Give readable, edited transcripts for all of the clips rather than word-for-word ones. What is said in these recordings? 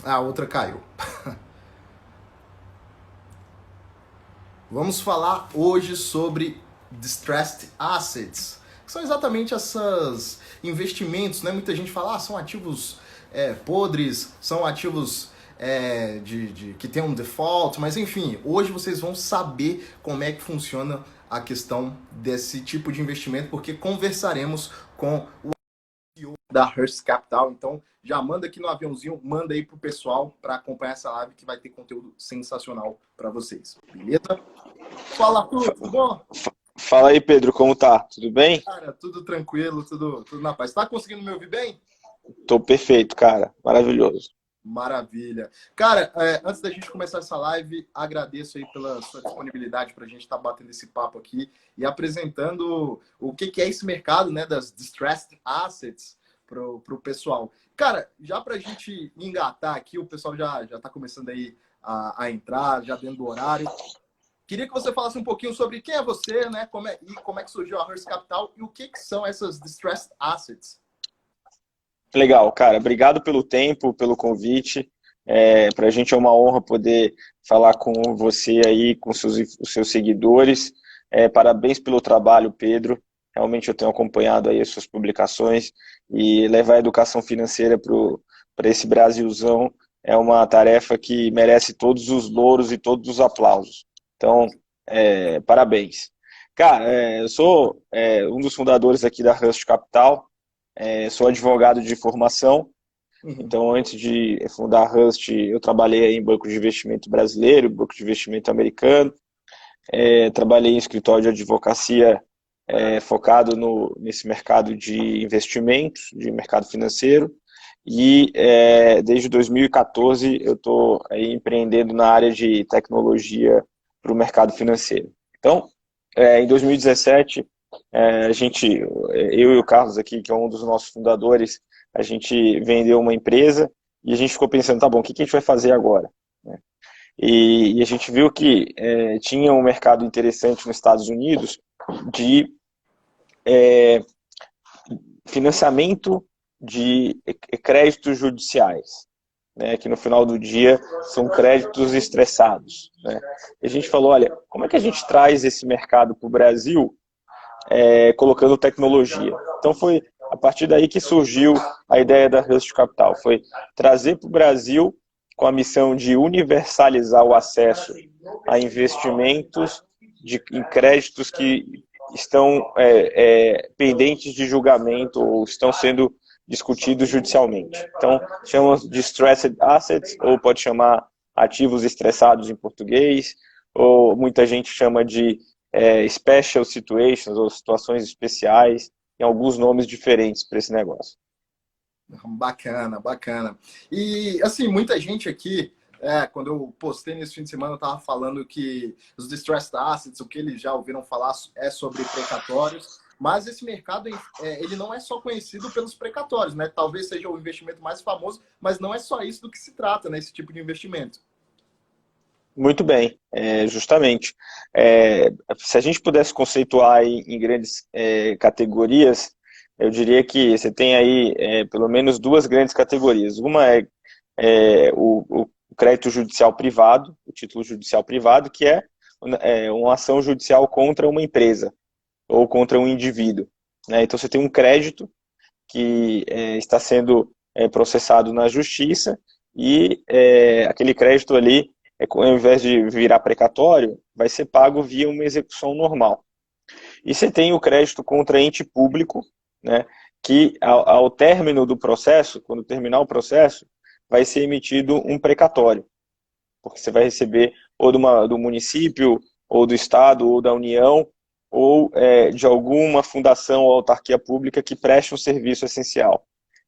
A outra caiu. Vamos falar hoje sobre distressed assets, que são exatamente esses investimentos, né? Muita gente fala, são ativos podres, são ativos que tem um default, mas enfim, hoje vocês vão saber como é que funciona a questão desse tipo de investimento, porque conversaremos com o CEO da Hearst Capital. Então, já manda aqui no aviãozinho, manda aí pro pessoal para acompanhar essa live que vai ter conteúdo sensacional para vocês. Beleza? Fala, Arthur, tudo bom? Fala aí, Pedro, como tá? Tudo bem? Cara, tudo tranquilo, tudo na paz. Tá conseguindo me ouvir bem? Tô perfeito, cara. Maravilhoso. Maravilha. Cara, antes da gente começar essa live, agradeço aí pela sua disponibilidade para a gente estar batendo esse papo aqui e apresentando o que é esse mercado, né, das distressed assets pro pessoal. Cara, já para a gente engatar aqui, o pessoal já tá começando aí a entrar, já dentro do horário. Queria que você falasse um pouquinho sobre quem é você, né, como é que surgiu a Hearst Capital e o que são essas distressed assets. Legal, cara. Obrigado pelo tempo, pelo convite. Para a gente é uma honra poder falar com você aí, com os seus seguidores. Parabéns pelo trabalho, Pedro. Realmente eu tenho acompanhado aí as suas publicações e levar a educação financeira para esse Brasilzão é uma tarefa que merece todos os louros e todos os aplausos. Então, parabéns. Cara, eu sou um dos fundadores aqui da Rust Capital. Sou advogado de formação, Uhum. então antes de fundar a Rust, eu trabalhei em banco de investimento brasileiro, banco de investimento americano, trabalhei em escritório de advocacia focado nesse mercado de investimentos, de mercado financeiro, e desde 2014 eu estou empreendendo na área de tecnologia para o mercado financeiro. Então, em 2017, eu e o Carlos aqui, que é um dos nossos fundadores, a gente vendeu uma empresa e a gente ficou pensando, tá bom, o que a gente vai fazer agora? Né? E a gente viu que tinha um mercado interessante nos Estados Unidos de financiamento de créditos judiciais, né, que no final do dia são créditos estressados. Né? E a gente falou, olha, como é que a gente traz esse mercado para o Brasil colocando tecnologia? Então foi a partir daí que surgiu a ideia da Rust Capital, foi trazer para o Brasil com a missão de universalizar o acesso a investimentos em créditos que estão pendentes de julgamento ou estão sendo discutidos judicialmente. Então, chama de stressed assets, ou pode chamar ativos estressados em português, ou muita gente chama de special situations, ou situações especiais, tem alguns nomes diferentes para esse negócio. Bacana, bacana. E, assim, muita gente aqui, quando eu postei nesse fim de semana, eu estava falando que os distressed assets, o que eles já ouviram falar é sobre precatórios, mas esse mercado, ele não é só conhecido pelos precatórios, né? Talvez seja o investimento mais famoso, mas não é só isso do que se trata, né? Esse tipo de investimento. Muito bem, justamente. Se a gente pudesse conceituar em grandes categorias, eu diria que você tem aí pelo menos duas grandes categorias. Uma o crédito judicial privado, o título judicial privado, que é uma ação judicial contra uma empresa ou contra um indivíduo. Né? Então você tem um crédito que está sendo processado na justiça e aquele crédito ali, ao invés de virar precatório, vai ser pago via uma execução normal. E você tem o crédito contra ente público, né, que ao término do processo, quando terminar o processo, vai ser emitido um precatório, porque você vai receber ou do município, ou do estado, ou da União, ou de alguma fundação ou autarquia pública que preste um serviço essencial.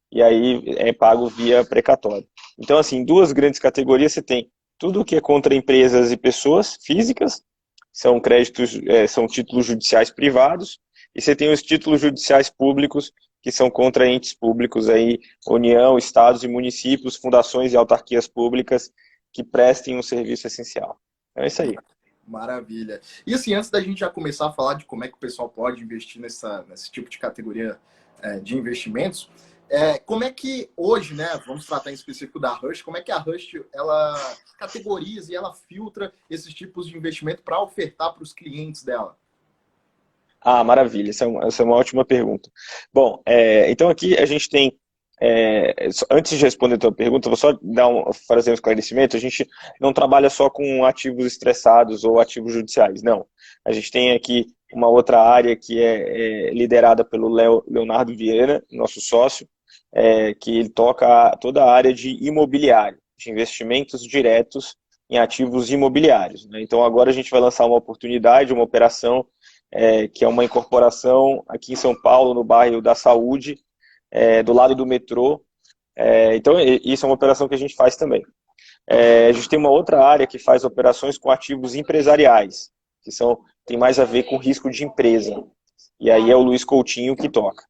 E aí é pago via precatório. Então, assim, duas grandes categorias você tem tudo que é contra empresas e pessoas físicas, são créditos, são títulos judiciais privados, e você tem os títulos judiciais públicos, que são contra entes públicos, aí, União, estados e municípios, fundações e autarquias públicas que prestem um serviço essencial. Então é isso aí. Maravilha. E assim, antes da gente já começar a falar de como é que o pessoal pode investir nesse tipo de categoria de investimentos, Como é que hoje, né, vamos tratar em específico da Rush, como é que a Rush ela categoriza e ela filtra esses tipos de investimento para ofertar para os clientes dela? Ah, maravilha, essa é uma ótima pergunta. Bom, então aqui a gente tem, antes de responder a tua pergunta, vou só fazer um esclarecimento, a gente não trabalha só com ativos estressados ou ativos judiciais, não. A gente tem aqui uma outra área que é liderada pelo Leonardo Viana, nosso sócio, que ele toca toda a área de imobiliário, de investimentos diretos em ativos imobiliários, né? Então agora a gente vai lançar uma oportunidade, uma operação que é uma incorporação aqui em São Paulo, no bairro da Saúde, do lado do metrô. Então, isso é uma operação que a gente faz também. A gente tem uma outra área que faz operações com ativos empresariais, que tem mais a ver com risco de empresa. E aí é o Luiz Coutinho que toca.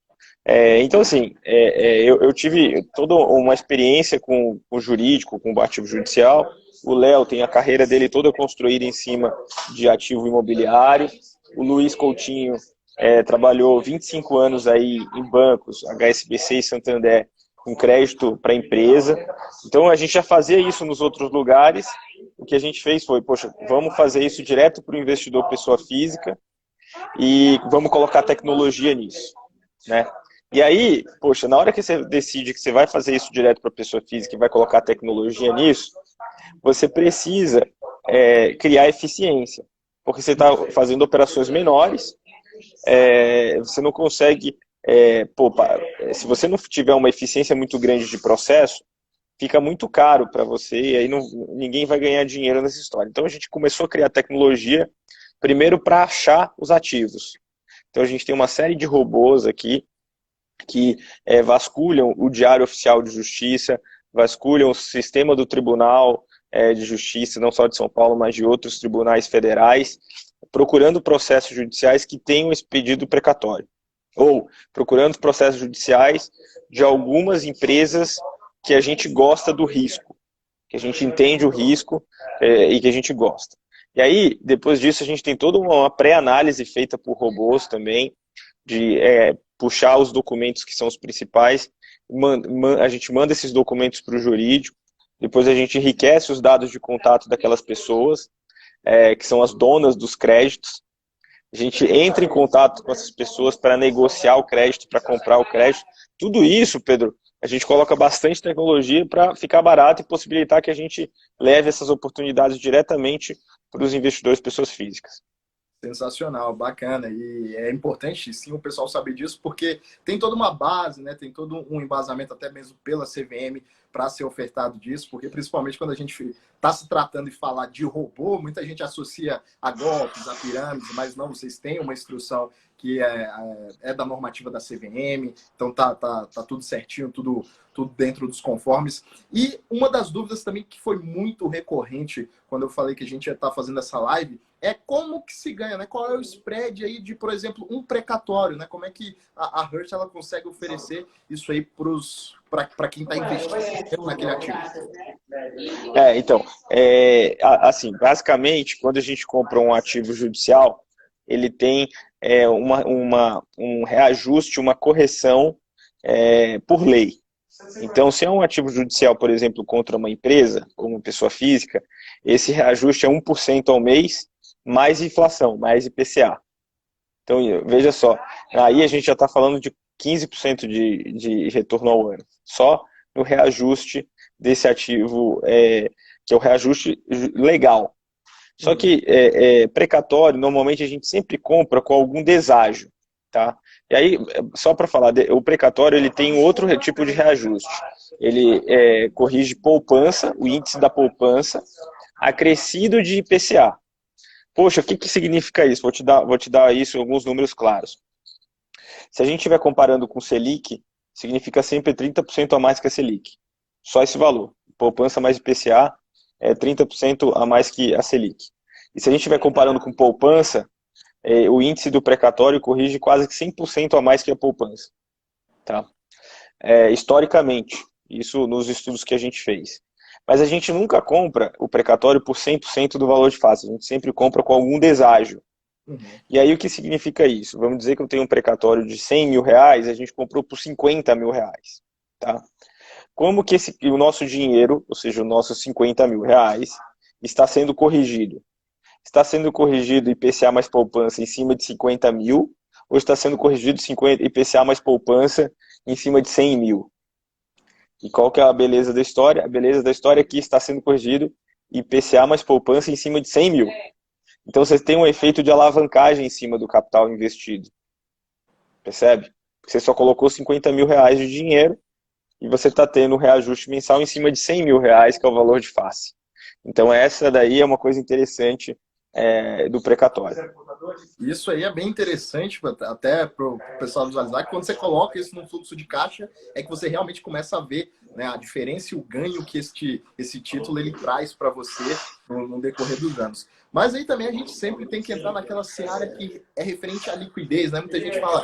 Então, assim, eu tive toda uma experiência com o jurídico, com o ativo judicial. O Léo tem a carreira dele toda construída em cima de ativo imobiliário. O Luiz Coutinho trabalhou 25 anos aí em bancos, HSBC e Santander, com crédito para empresa. Então, a gente já fazia isso nos outros lugares. O que a gente fez foi, poxa, vamos fazer isso direto para o investidor pessoa física e vamos colocar tecnologia nisso, né? E aí, poxa, na hora que você decide que você vai fazer isso direto para a pessoa física e vai colocar tecnologia nisso, você precisa criar eficiência, porque você está fazendo operações menores, você não consegue, se você não tiver uma eficiência muito grande de processo, fica muito caro para você e aí ninguém vai ganhar dinheiro nessa história. Então a gente começou a criar tecnologia, primeiro para achar os ativos. Então a gente tem uma série de robôs aqui que vasculham o Diário Oficial de Justiça, vasculham o sistema do Tribunal de Justiça, não só de São Paulo, mas de outros tribunais federais, procurando processos judiciais que tenham esse pedido precatório. Ou procurando processos judiciais de algumas empresas que a gente gosta do risco, que a gente entende o risco e que a gente gosta. E aí, depois disso, a gente tem toda uma pré-análise feita por robôs também, de puxar os documentos que são os principais, a gente manda esses documentos para o jurídico, depois a gente enriquece os dados de contato daquelas pessoas, que são as donas dos créditos, a gente entra em contato com essas pessoas para negociar o crédito, para comprar o crédito. Tudo isso, Pedro, a gente coloca bastante tecnologia para ficar barato e possibilitar que a gente leve essas oportunidades diretamente para os investidores pessoas físicas. Sensacional, bacana. E é importante, sim, o pessoal saber disso, porque tem toda uma base, né? Tem todo um embasamento, até mesmo pela CVM, para ser ofertado disso, porque principalmente quando a gente está se tratando de falar de robô, muita gente associa a golpes, a pirâmides, mas não, vocês têm uma instrução que é da normativa da CVM, então tá tudo certinho, tudo dentro dos conformes. E uma das dúvidas também que foi muito recorrente quando eu falei que a gente ia estar fazendo essa live é como que se ganha, né? Qual é o spread aí de, por exemplo, um precatório, né? Como é que a Hertz ela consegue oferecer isso aí para quem está investindo naquele ativo? Então, assim, basicamente, quando a gente compra um ativo judicial, ele tem um reajuste, uma correção por lei. Então, se é um ativo judicial, por exemplo, contra uma empresa, ou uma pessoa física, esse reajuste é 1% ao mês, mais inflação, mais IPCA. Então, veja só, aí a gente já está falando de 15% de retorno ao ano, só no reajuste desse ativo, que é o reajuste legal. Só que precatório, normalmente a gente sempre compra com algum deságio, tá? E aí, só para falar, o precatório ele tem outro tipo de reajuste. Ele corrige poupança, o índice da poupança, acrescido de IPCA. Poxa, o que significa isso? Vou te dar isso alguns números claros. Se a gente estiver comparando com o Selic, significa sempre 30% a mais que a Selic. Só esse valor. Poupança mais IPCA é 30% a mais que a Selic. E se a gente estiver comparando com poupança, o índice do precatório corrige quase que 100% a mais que a poupança. Tá? Historicamente, isso nos estudos que a gente fez. Mas a gente nunca compra o precatório por 100% do valor de face, a gente sempre compra com algum deságio. Uhum. E aí o que significa isso? Vamos dizer que eu tenho um precatório de 100 mil reais, a gente comprou por 50 mil reais. tá? Como que o nosso dinheiro, ou seja, os nossos 50 mil reais, está sendo corrigido? Está sendo corrigido IPCA mais poupança em cima de 50 mil, ou está sendo corrigido IPCA mais poupança em cima de 100 mil? E qual que é a beleza da história? A beleza da história é que está sendo corrigido IPCA mais poupança em cima de 100 mil. Então você tem um efeito de alavancagem em cima do capital investido. Percebe? Você só colocou 50 mil reais de dinheiro e você está tendo um reajuste mensal em cima de 100 mil reais, que é o valor de face. Então essa daí é uma coisa interessante do precatório. Isso aí é bem interessante, até para o pessoal visualizar, que quando você coloca isso no fluxo de caixa, é que você realmente começa a ver, né, a diferença e o ganho que esse título ele traz para você no decorrer dos anos. Mas aí também a gente sempre tem que entrar naquela seara que é referente à liquidez, né? Muita gente fala,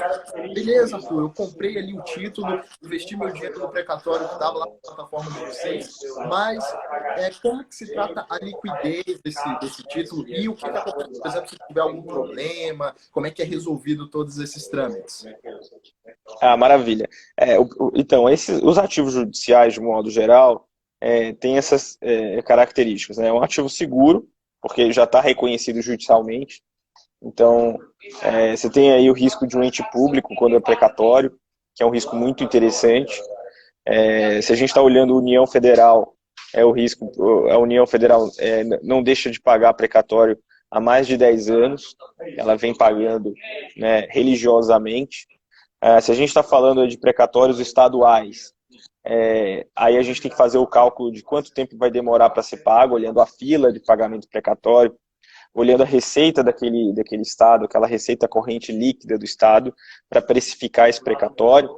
beleza, pô, eu comprei ali o título, investi meu dinheiro no precatório que estava lá na plataforma de vocês, mas como que se trata a liquidez desse título e o que acontece, por exemplo, se tiver algum problema, como é que é resolvido todos esses trâmites? Ah, maravilha. Então, os ativos judiciais, de modo geral, têm essas características, né? É um ativo seguro, porque já está reconhecido judicialmente. Então, você tem aí o risco de um ente público quando é precatório, que é um risco muito interessante. Se a gente está olhando a União Federal, o risco, a União Federal não deixa de pagar precatório há mais de 10 anos, ela vem pagando, né, religiosamente. Se a gente está falando de precatórios estaduais, aí a gente tem que fazer o cálculo de quanto tempo vai demorar para ser pago, olhando a fila de pagamento precatório, olhando a receita daquele estado, aquela receita corrente líquida do estado, para precificar esse precatório,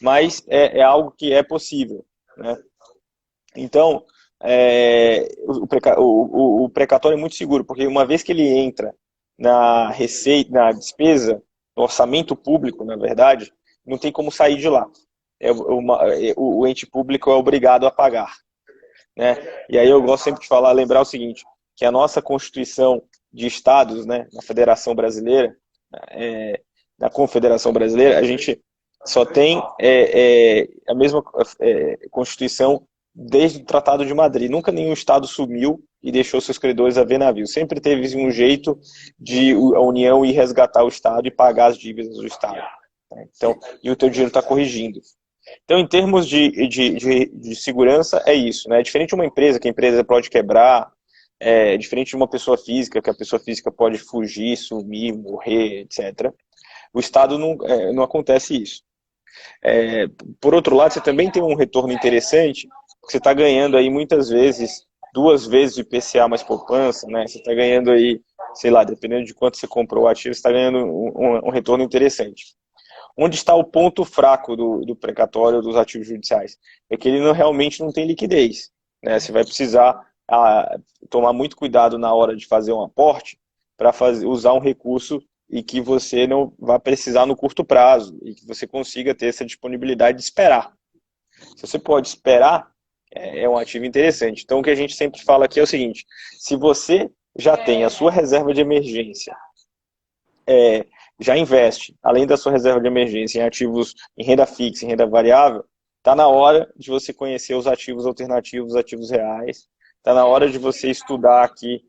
mas algo que é possível, né? Então, o precatório é muito seguro, porque uma vez que ele entra na receita, na despesa, no orçamento público, na verdade, não tem como sair de lá. O ente público é obrigado a pagar, né? E aí eu gosto sempre de lembrar o seguinte, que a nossa Constituição de Estados, né, na Federação Brasileira, na Confederação Brasileira, a gente só tem a mesma Constituição desde o Tratado de Madrid. Nunca nenhum Estado sumiu e deixou seus credores a ver navio. Sempre teve um jeito de a União ir resgatar o Estado e pagar as dívidas do Estado. Então, e o teu dinheiro está corrigindo. Então, em termos de segurança, é isso, né? Diferente de uma empresa, que a empresa pode quebrar, diferente de uma pessoa física, que a pessoa física pode fugir, sumir, morrer, etc. O Estado não acontece isso. Por outro lado, você também tem um retorno interessante, porque você está ganhando aí muitas vezes 2 vezes o IPCA mais poupança, né? Você está ganhando aí, sei lá, dependendo de quanto você comprou o ativo, você está ganhando um retorno interessante. Onde está o ponto fraco do precatório dos ativos judiciais? É que ele realmente não tem liquidez, né? Você vai precisar tomar muito cuidado na hora de fazer um aporte para usar um recurso e que você não vai precisar no curto prazo e que você consiga ter essa disponibilidade de esperar. Se você pode esperar, é um ativo interessante. Então, o que a gente sempre fala aqui é o seguinte, se você já tem a sua reserva de emergência, já investe, além da sua reserva de emergência, em ativos, em renda fixa, em renda variável, está na hora de você conhecer os ativos alternativos, os ativos reais, está na hora de você estudar aqui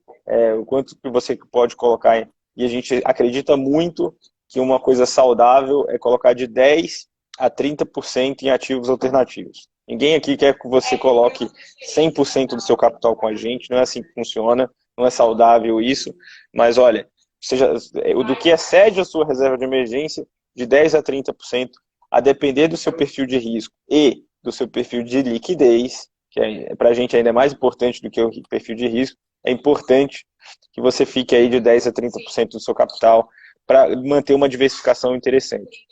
o quanto que você pode colocar em. E a gente acredita muito que uma coisa saudável é colocar de 10% a 30% em ativos alternativos. Ninguém aqui quer que você coloque 100% do seu capital com a gente, não é assim que funciona, não é saudável isso, mas olha, seja, do que excede a sua reserva de emergência, de 10% a 30%, a depender do seu perfil de risco e do seu perfil de liquidez, que para a gente ainda é mais importante do que o perfil de risco, é importante que você fique aí de 10% a 30% do seu capital para manter uma diversificação interessante.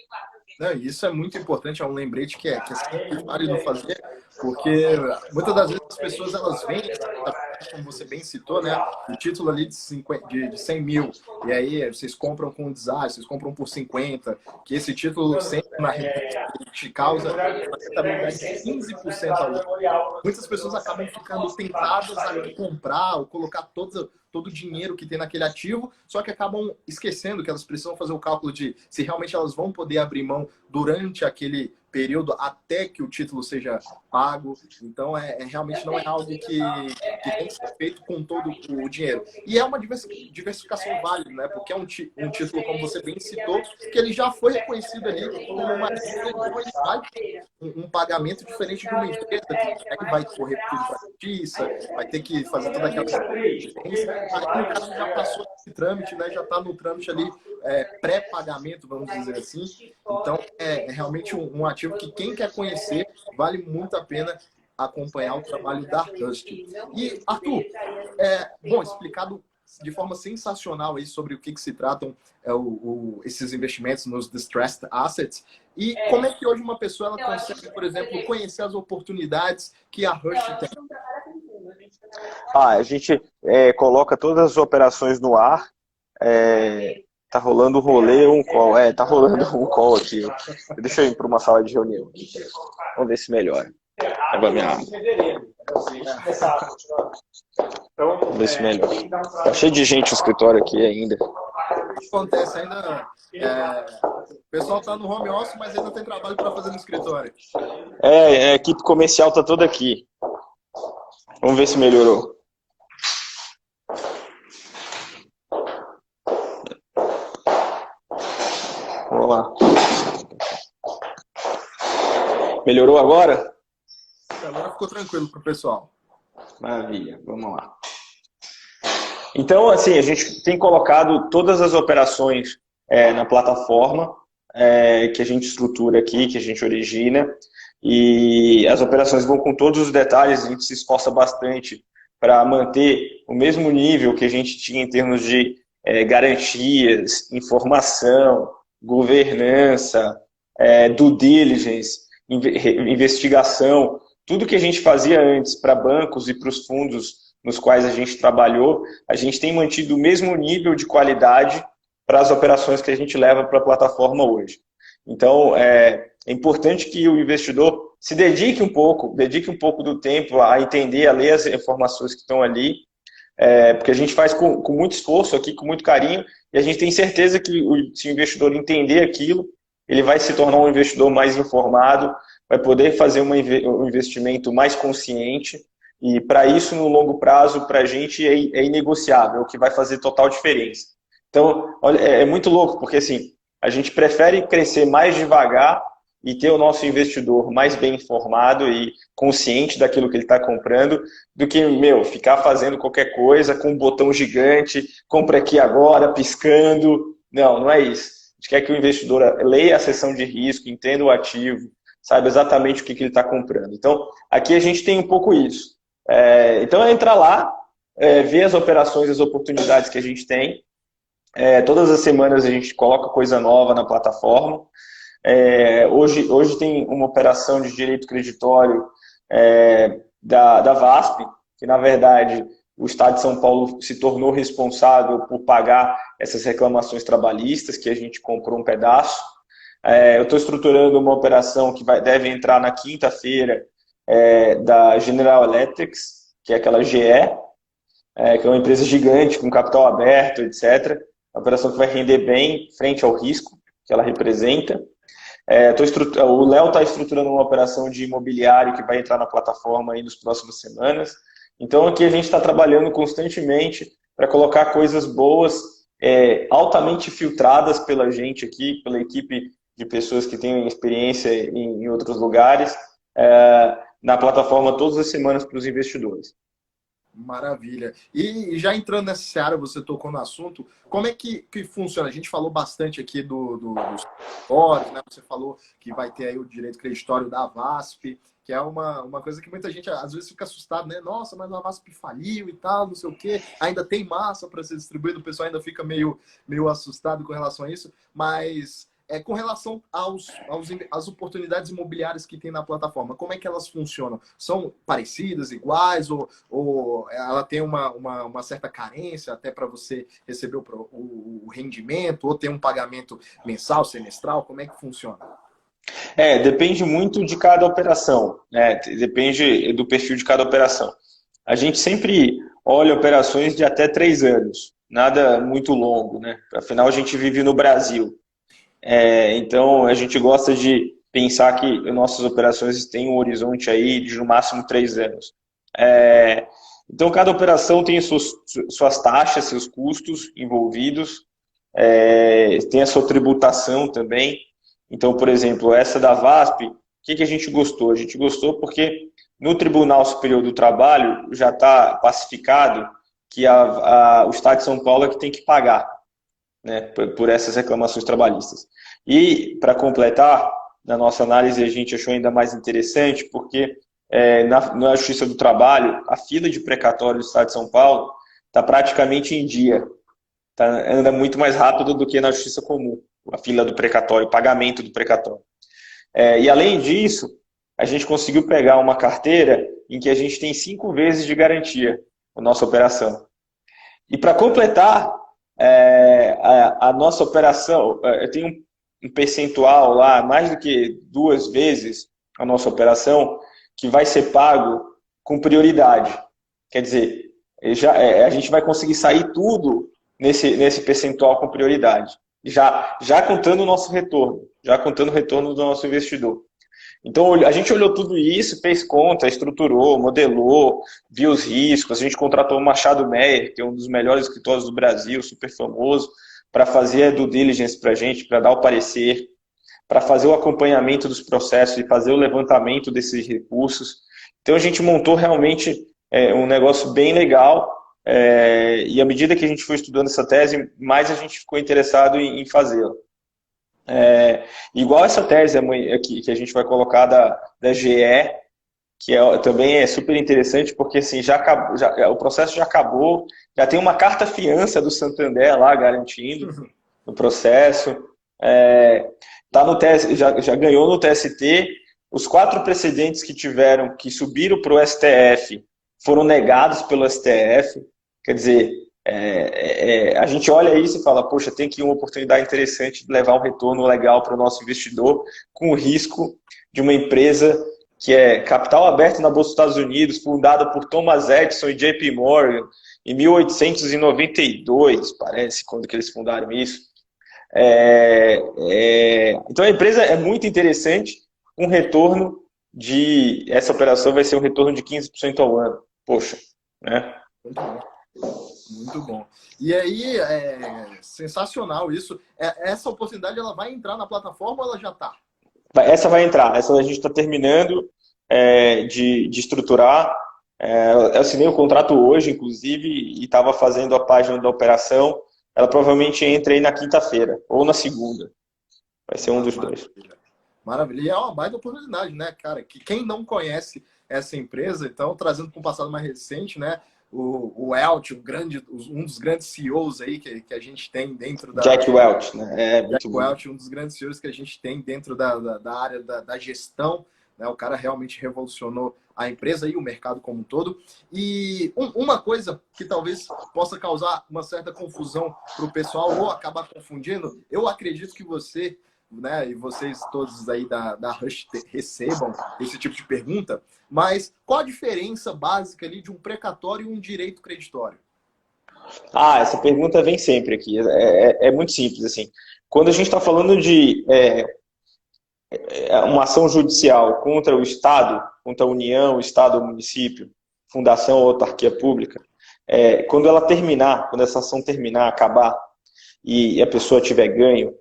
Não, isso é muito importante, é um lembrete que é sempre válido fazer, porque muitas das vezes as pessoas elas veem, como você bem citou, né, o título ali de 100 mil, e aí vocês compram com desastre, vocês compram por 50, que esse título sempre na renda te causa uma rentabilidade de 15% ao ano. Muitas pessoas acabam ficando tentadas a comprar ou colocar todo o dinheiro que tem naquele ativo, só que acabam esquecendo que elas precisam fazer o cálculo de se realmente elas vão poder abrir mão durante aquele período até que o título seja pago. Então, realmente não é algo que tem que ser feito com todo o dinheiro. E é uma diversificação válida, né? Porque é um título, como você bem citou, que ele já foi reconhecido ali como uma dívida, então ele vai ter um pagamento diferente de uma empresa que aí vai correr tudo para a justiça, vai ter que fazer toda aquela diligência. Aí, no caso, já passou esse trâmite, né? Já está no trâmite ali pré-pagamento, vamos dizer assim. Então, é realmente um ativo que quem quer conhecer, vale muito a pena acompanhar o trabalho da Rust. E, Arthur, bom, explicado de forma sensacional aí sobre o que se tratam esses investimentos nos distressed assets. E como é que hoje uma pessoa ela consegue, por exemplo, conhecer as oportunidades que a Rust tem? A gente coloca todas as operações no ar. Tá rolando um rolê, um call. Tá rolando um call aqui. Deixa eu ir para uma sala de reunião. Vamos ver se melhora. Agora minha água. Vamos ver se melhora. Tá cheio de gente no escritório aqui ainda. Acontece ainda. O pessoal tá no home office, mas ainda tem trabalho para fazer no escritório. A equipe comercial tá toda aqui. Vamos ver se melhorou. Vamos lá. Melhorou agora? Agora ficou tranquilo pro pessoal. Maravilha, vamos lá. Então, assim, a gente tem colocado todas as operações na plataforma que a gente estrutura aqui, que a gente origina, e as operações vão com todos os detalhes, a gente se esforça bastante para manter o mesmo nível que a gente tinha em termos de garantias, informação, governança, due diligence, investigação, tudo que a gente fazia antes para bancos e para os fundos nos quais a gente trabalhou, a gente tem mantido o mesmo nível de qualidade para as operações que a gente leva para a plataforma hoje. Então, é importante que o investidor se dedique um pouco do tempo a entender, a ler as informações que estão ali, porque a gente faz com muito esforço aqui, com muito carinho, e a gente tem certeza que se o investidor entender aquilo, ele vai se tornar um investidor mais informado, vai poder fazer um investimento mais consciente, e para isso, no longo prazo, para a gente é inegociável, é o que vai fazer total diferença. Então, olha, é muito louco, porque assim, a gente prefere crescer mais devagar e ter o nosso investidor mais bem informado e consciente daquilo que ele está comprando, do que, ficar fazendo qualquer coisa com um botão gigante, compra aqui agora, piscando. Não é isso. A gente quer que o investidor leia a seção de risco, entenda o ativo, saiba exatamente o que ele está comprando. Então, aqui a gente tem um pouco isso. Então, é entrar lá, ver as operações, as oportunidades que a gente tem. Todas as semanas a gente coloca coisa nova na plataforma. Hoje tem uma operação de direito creditório da VASP, que na verdade o Estado de São Paulo se tornou responsável por pagar essas reclamações trabalhistas, que a gente comprou um pedaço. Eu estou estruturando uma operação que deve entrar na quinta-feira da General Electric, que é aquela GE, que é uma empresa gigante, com capital aberto, etc. Uma operação que vai render bem frente ao risco que ela representa. O Léo está estruturando uma operação de imobiliário que vai entrar na plataforma aí nas próximas semanas. Então, aqui a gente está trabalhando constantemente para colocar coisas boas, altamente filtradas pela gente aqui, pela equipe de pessoas que têm experiência em outros lugares, na plataforma todas as semanas para os investidores. Maravilha. E já entrando nessa seara, você tocou no assunto, como é que funciona? A gente falou bastante aqui dos creditórios, né? Você falou que vai ter aí o direito creditório da VASP, que é uma coisa que muita gente às vezes fica assustado, né? Nossa, mas a VASP faliu e tal, não sei o quê. Ainda tem massa para ser distribuído, o pessoal ainda fica meio assustado com relação a isso, mas com relação às oportunidades imobiliárias que tem na plataforma, como é que elas funcionam? São parecidas, iguais, ou ela tem uma certa carência até para você receber o rendimento, ou tem um pagamento mensal, semestral? Como é que funciona? Depende muito de cada operação, né? Depende do perfil de cada operação. A gente sempre olha operações de até 3 anos, nada muito longo, né? Afinal, a gente vive no Brasil. Então, a gente gosta de pensar que nossas operações têm um horizonte aí de no máximo 3 anos. É, então, cada operação tem suas taxas, seus custos envolvidos, tem a sua tributação também. Então, por exemplo, essa da VASP, o que a gente gostou? A gente gostou porque no Tribunal Superior do Trabalho já está pacificado que o Estado de São Paulo é que tem que pagar, né, por essas reclamações trabalhistas. E, para completar, na nossa análise, a gente achou ainda mais interessante, porque na Justiça do Trabalho, a fila de precatório do Estado de São Paulo está praticamente em dia. Anda muito mais rápido do que na Justiça Comum, a fila do precatório, o pagamento do precatório. E, além disso, a gente conseguiu pegar uma carteira em que a gente tem 5 vezes de garantia na nossa operação. E, para completar, a nossa operação, eu tenho um percentual lá, mais do que 2 vezes a nossa operação, que vai ser pago com prioridade. Quer dizer, a gente vai conseguir sair tudo nesse percentual com prioridade. Já contando o nosso retorno, já contando o retorno do nosso investidor. Então, a gente olhou tudo isso, fez conta, estruturou, modelou, viu os riscos. A gente contratou o Machado Meyer, que é um dos melhores escritórios do Brasil, super famoso, para fazer a due diligence para a gente, para dar o parecer, para fazer o acompanhamento dos processos e fazer o levantamento desses recursos. Então, a gente montou realmente um negócio bem legal. E à medida que a gente foi estudando essa tese, mais a gente ficou interessado em fazê-la. Igual essa tese aqui, que a gente vai colocar da GE, que também é super interessante, porque assim, o processo já acabou, já tem uma carta-fiança do Santander lá garantindo o processo, tá no já ganhou no TST, os 4 precedentes que subiram para o STF foram negados pelo STF, quer dizer, a gente olha isso e fala, poxa, tem aqui uma oportunidade interessante de levar um retorno legal para o nosso investidor, com o risco de uma empresa que é capital aberto na Bolsa dos Estados Unidos, fundada por Thomas Edison e JP Morgan, em 1892, parece, quando que eles fundaram isso. Então a empresa é muito interessante, um retorno essa operação vai ser um retorno de 15% ao ano. Poxa, né? Muito bom. Muito bom. E aí, sensacional isso. Essa oportunidade, ela vai entrar na plataforma ou ela já está? Essa vai entrar. Essa a gente está terminando de estruturar. Eu assinei o contrato hoje, inclusive, e estava fazendo a página da operação. Ela provavelmente entra aí na quinta-feira ou na segunda. Vai ser um dos dois. Maravilha. E é uma baita oportunidade, né, cara? Que quem não conhece essa empresa, então, trazendo para um passado mais recente, né? O Welch, um dos grandes CEOs aí que a gente tem dentro da... Jack Welch, né? Jack Welch, um dos grandes CEOs que a gente tem dentro da área da gestão, né? O cara realmente revolucionou a empresa e o mercado como um todo. E uma coisa que talvez possa causar uma certa confusão para o pessoal ou acabar confundindo, eu acredito que você, né, e vocês todos aí da Rush recebam esse tipo de pergunta, mas qual a diferença básica ali de um precatório e um direito creditório? Essa pergunta vem sempre aqui. É muito simples, assim. Quando a gente está falando de uma ação judicial contra o Estado, contra a União, o Estado, o município, fundação ou autarquia pública, quando ela terminar, quando essa ação terminar, acabar, e a pessoa tiver ganho,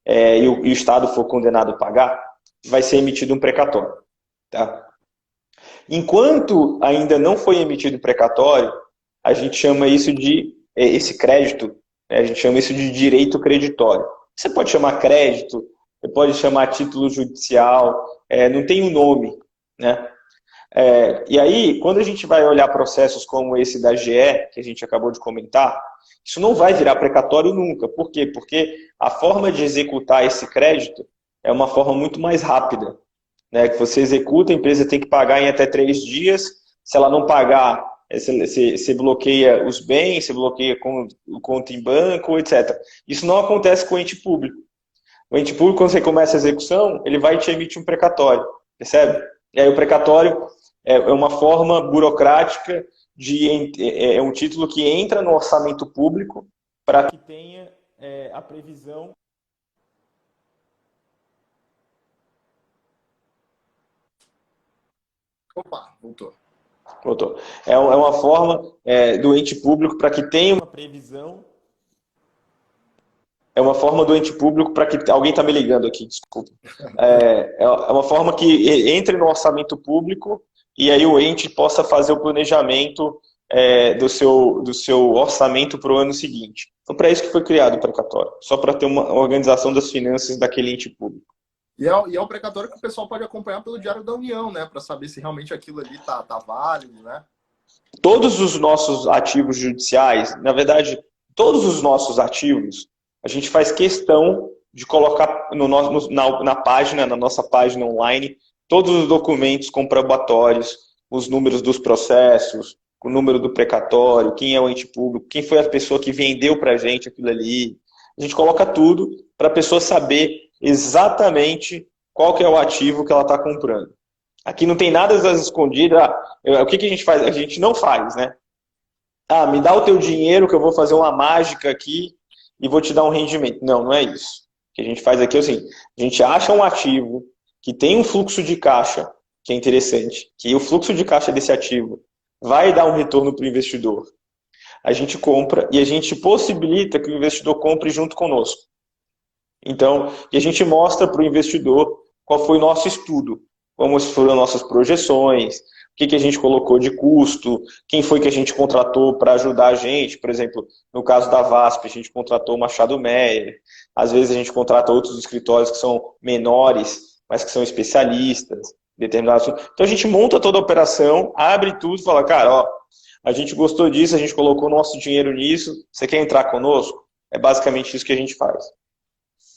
e o Estado for condenado a pagar, vai ser emitido um precatório. Tá? Enquanto ainda não foi emitido o precatório, a gente chama isso de, esse crédito, a gente chama isso de direito creditório. Você pode chamar crédito, você pode chamar título judicial, não tem um nome, né? E aí, quando a gente vai olhar processos como esse da GE, que a gente acabou de comentar, isso não vai virar precatório nunca. Por quê? Porque a forma de executar esse crédito é uma forma muito mais rápida, né? Que você executa, a empresa tem que pagar em até 3 dias. Se ela não pagar, você bloqueia os bens, você bloqueia conta em banco, etc. Isso não acontece com o ente público. O ente público, quando você começa a execução, ele vai te emitir um precatório, percebe? E aí o precatório é uma forma burocrática é um título que entra no orçamento público para que tenha a previsão Opa, voltou. Voltou. É uma forma do ente público para que tenha uma previsão. É uma forma do ente público para que. Alguém está me ligando aqui, desculpa. É uma forma que entre no orçamento público e aí o ente possa fazer o planejamento do seu orçamento para o ano seguinte. Então, para isso que foi criado o precatório, só para ter uma organização das finanças daquele ente público. E é um precatório que o pessoal pode acompanhar pelo Diário da União, né? Para saber se realmente aquilo ali tá válido, né? Todos os nossos ativos judiciais, na verdade, todos os nossos ativos, a gente faz questão de colocar na nossa página online, todos os documentos comprobatórios, os números dos processos, o número do precatório, quem é o ente público, quem foi a pessoa que vendeu para a gente aquilo ali. A gente coloca tudo para a pessoa saber exatamente qual que é o ativo que ela está comprando. Aqui não tem nada às escondidas. O que a gente faz? A gente não faz, né? Me dá o teu dinheiro que eu vou fazer uma mágica aqui e vou te dar um rendimento. Não, não é isso. O que a gente faz aqui é assim, a gente acha um ativo que tem um fluxo de caixa, que é interessante, que o fluxo de caixa desse ativo vai dar um retorno para o investidor. A gente compra e a gente possibilita que o investidor compre junto conosco. Então, e a gente mostra para o investidor qual foi o nosso estudo, como foram nossas projeções, o que a gente colocou de custo, quem foi que a gente contratou para ajudar a gente. Por exemplo, no caso da VASP, a gente contratou o Machado Meyer, às vezes a gente contrata outros escritórios que são menores, mas que são especialistas em determinados assuntos. Então a gente monta toda a operação, abre tudo e fala, cara, ó, a gente gostou disso, a gente colocou nosso dinheiro nisso, você quer entrar conosco? É basicamente isso que a gente faz.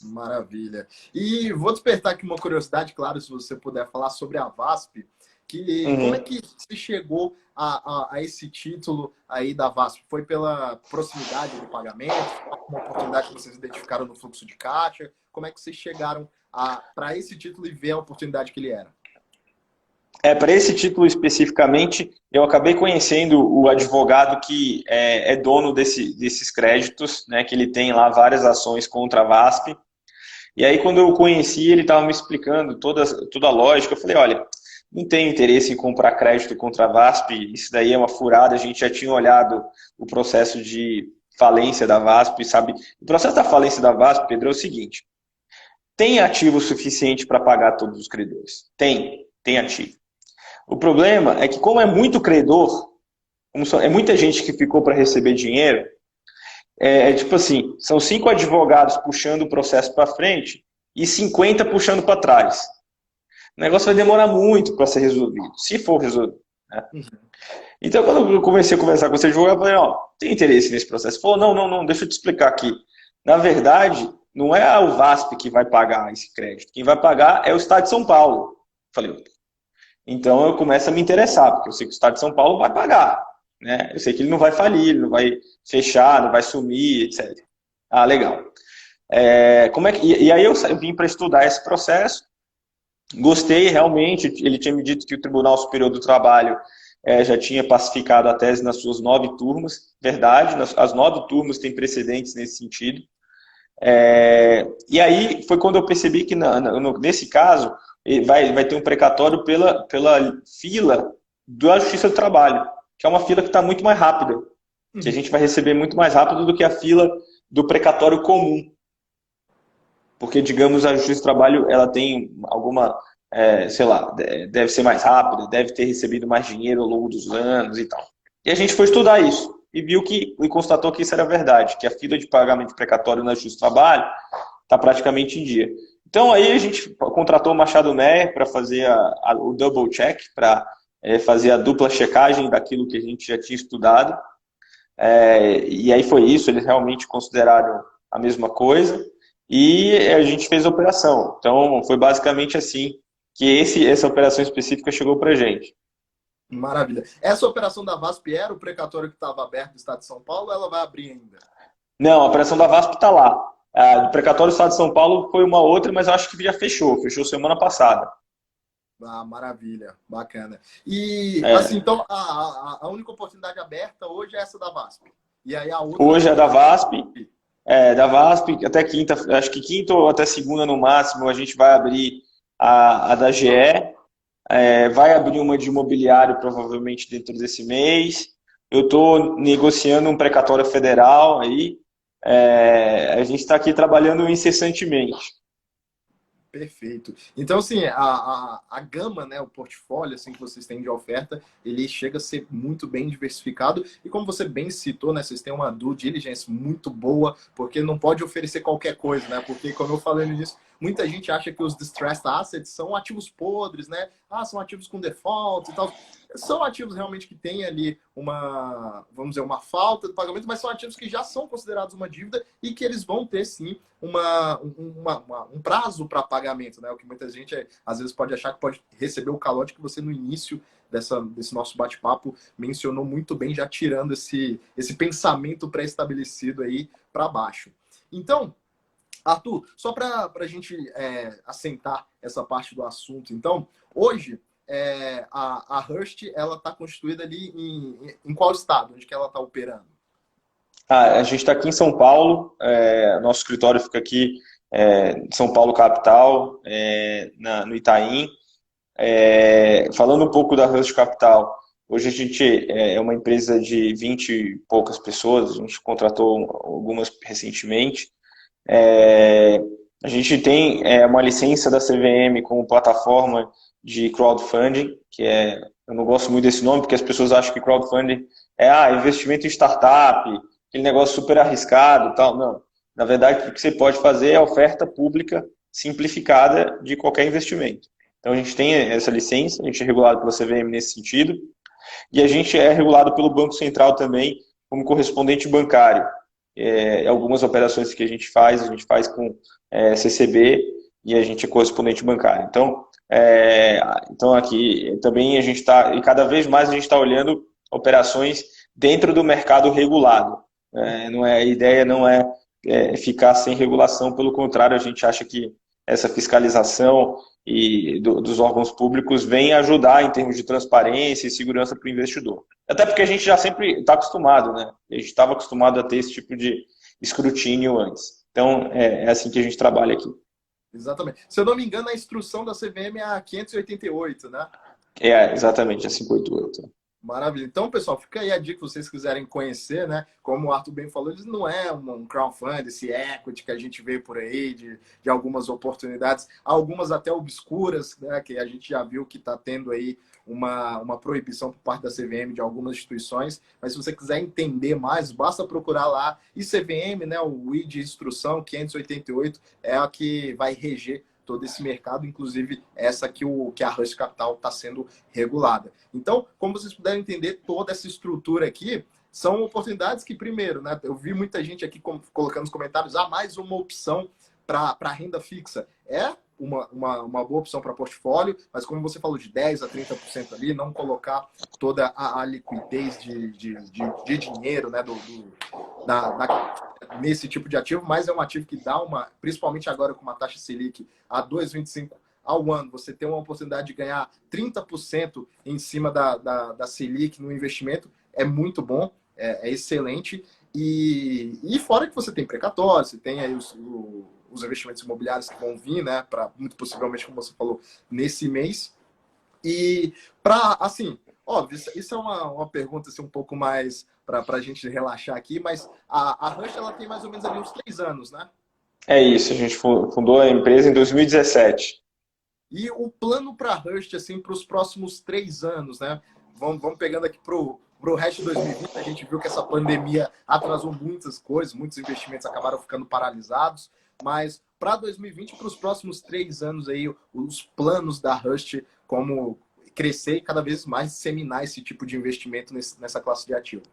Maravilha. E vou despertar aqui uma curiosidade, claro, se você puder falar sobre a VASP, como é que você chegou a esse título aí da VASP? Foi pela proximidade do pagamento? Foi uma oportunidade que vocês identificaram no fluxo de caixa? Como é que vocês chegaram para esse título e ver a oportunidade que ele era? Para esse título especificamente, eu acabei conhecendo o advogado que é dono desses créditos, né, que ele tem lá várias ações contra a VASP. E aí, quando eu conheci, ele estava me explicando toda a lógica. Eu falei, olha, não tenho interesse em comprar crédito contra a VASP, isso daí é uma furada, a gente já tinha olhado o processo de falência da VASP, sabe? O processo da falência da VASP, Pedro, é o seguinte, tem ativo suficiente para pagar todos os credores? Tem ativo. O problema é que, como é muito credor, é muita gente que ficou para receber dinheiro, tipo assim, são 5 advogados puxando o processo para frente e 50 puxando para trás. O negócio vai demorar muito para ser resolvido, se for resolvido. Né? Então, quando eu comecei a conversar com esse advogado, eu falei, ó, tem interesse nesse processo? Ele falou, não, deixa eu te explicar aqui. Na verdade, não é o VASP que vai pagar esse crédito. Quem vai pagar é o Estado de São Paulo. Eu falei, então eu começo a me interessar, porque eu sei que o Estado de São Paulo vai pagar. Né? Eu sei que ele não vai falir, ele não vai fechar, não vai sumir, etc. Legal. E aí eu vim para estudar esse processo, gostei realmente, ele tinha me dito que o Tribunal Superior do Trabalho já tinha pacificado a tese nas suas 9 turmas, verdade, as 9 turmas têm precedentes nesse sentido. E aí foi quando eu percebi que nesse caso vai ter um precatório pela fila da Justiça do Trabalho, que é uma fila que está muito mais rápida, que a gente vai receber muito mais rápido do que a fila do precatório comum. Porque, digamos, a Justiça do Trabalho ela tem alguma, sei lá, deve ser mais rápida, deve ter recebido mais dinheiro ao longo dos anos e tal. E a gente foi estudar isso e constatou que isso era verdade, que a fila de pagamento precatório na Justiça do Trabalho está praticamente em dia. Então, aí a gente contratou o Machado Meyer para fazer o double check, para fazer a dupla checagem daquilo que a gente já tinha estudado. E aí foi isso, eles realmente consideraram a mesma coisa e a gente fez a operação. Então, foi basicamente assim que essa operação específica chegou para a gente. Maravilha. Essa operação da VASP era o precatório que estava aberto no Estado de São Paulo ou ela vai abrir ainda? Não, a operação da VASP está lá. Do precatório do Estado de São Paulo foi uma outra, mas eu acho que já fechou semana passada. Maravilha, bacana. E assim, então a única oportunidade aberta hoje é essa da VASP. E aí a outra hoje é da VASP. Da VASP até quinta, acho que quinta ou até segunda no máximo, a gente vai abrir a da GE. vai abrir uma de imobiliário provavelmente dentro desse mês. Eu estou negociando um precatório federal aí. A gente está aqui trabalhando incessantemente. Perfeito. Então, assim, a gama, né, o portfólio assim, que vocês têm de oferta, ele chega a ser muito bem diversificado. E como você bem citou, né, vocês têm uma due diligence muito boa, porque não pode oferecer qualquer coisa, né? Porque, como eu falei no início, muita gente acha que os distressed assets são ativos podres, né? Ah, são ativos com default e tal. São ativos realmente que têm ali uma, vamos dizer, uma falta de pagamento, mas são ativos que já são considerados uma dívida e que eles vão ter, sim, um prazo para pagamento, né? O que muita gente às vezes pode achar que pode receber o calote que você no início desse nosso bate-papo mencionou muito bem, já tirando esse pensamento pré-estabelecido aí para baixo. Então, Arthur, só para a gente assentar essa parte do assunto, então, hoje a Hearst ela está constituída ali em qual estado? Onde que ela está operando? A gente está aqui em São Paulo, nosso escritório fica aqui em São Paulo, capital, no Itaim. Falando um pouco da Hearst Capital, hoje a gente é uma empresa de 20 e poucas pessoas, a gente contratou algumas recentemente. A gente tem uma licença da CVM como plataforma de crowdfunding, eu não gosto muito desse nome, porque as pessoas acham que crowdfunding é investimento em startup, aquele negócio super arriscado e tal. Não. Na verdade, o que você pode fazer é a oferta pública simplificada de qualquer investimento. Então, a gente tem essa licença, a gente é regulado pela CVM nesse sentido, e a gente é regulado pelo Banco Central também como correspondente bancário. Algumas operações que a gente faz com CCB e a gente é correspondente bancário. Então aqui também a gente está, e cada vez mais a gente está olhando operações dentro do mercado regulado. A ideia não é ficar sem regulação, pelo contrário, a gente acha que essa fiscalização dos órgãos públicos vem ajudar em termos de transparência e segurança para o investidor. Até porque a gente já sempre está acostumado, né? A gente estava acostumado a ter esse tipo de escrutínio antes. Então, é assim que a gente trabalha aqui. Exatamente. Se eu não me engano, a instrução da CVM é a 588, né? Exatamente, a 588. Maravilha. Então, pessoal, fica aí a dica que vocês quiserem conhecer, né? Como o Arthur bem falou, eles não é um crowdfunding, esse equity que a gente vê por aí, de algumas oportunidades, algumas até obscuras, né? Que a gente já viu que está tendo aí uma proibição por parte da CVM de algumas instituições. Mas se você quiser entender mais, basta procurar lá. E CVM, né? O I de instrução 588 é a que vai reger todo esse mercado, inclusive essa que a Hearst Capital está sendo regulada. Então, como vocês puderam entender, toda essa estrutura aqui são oportunidades que, primeiro, né, eu vi muita gente aqui colocando nos comentários, mais uma opção para renda fixa. É uma boa opção para portfólio, mas como você falou, de 10% a 30% ali, não colocar toda a liquidez de dinheiro, né, nesse tipo de ativo, mas é um ativo que dá principalmente agora com uma taxa Selic a 2,25 ao ano, você tem uma oportunidade de ganhar 30% em cima da Selic no investimento, é muito bom, é excelente. E fora que você tem precatório, você tem aí os investimentos imobiliários que vão vir, né, para muito possivelmente, como você falou, nesse mês. E para, assim, óbvio, isso é uma pergunta assim, um pouco mais para a gente relaxar aqui, mas a Rush ela tem mais ou menos ali uns 3 anos, né? É isso, a gente fundou a empresa em 2017. E o plano para a Hearst, assim, para os próximos 3 anos, né? Vamos pegando aqui para o resto de 2020, a gente viu que essa pandemia atrasou muitas coisas, muitos investimentos acabaram ficando paralisados, mas para 2020, para os próximos 3 anos aí, os planos da Hearst, como crescer e cada vez mais disseminar esse tipo de investimento nessa classe de ativo.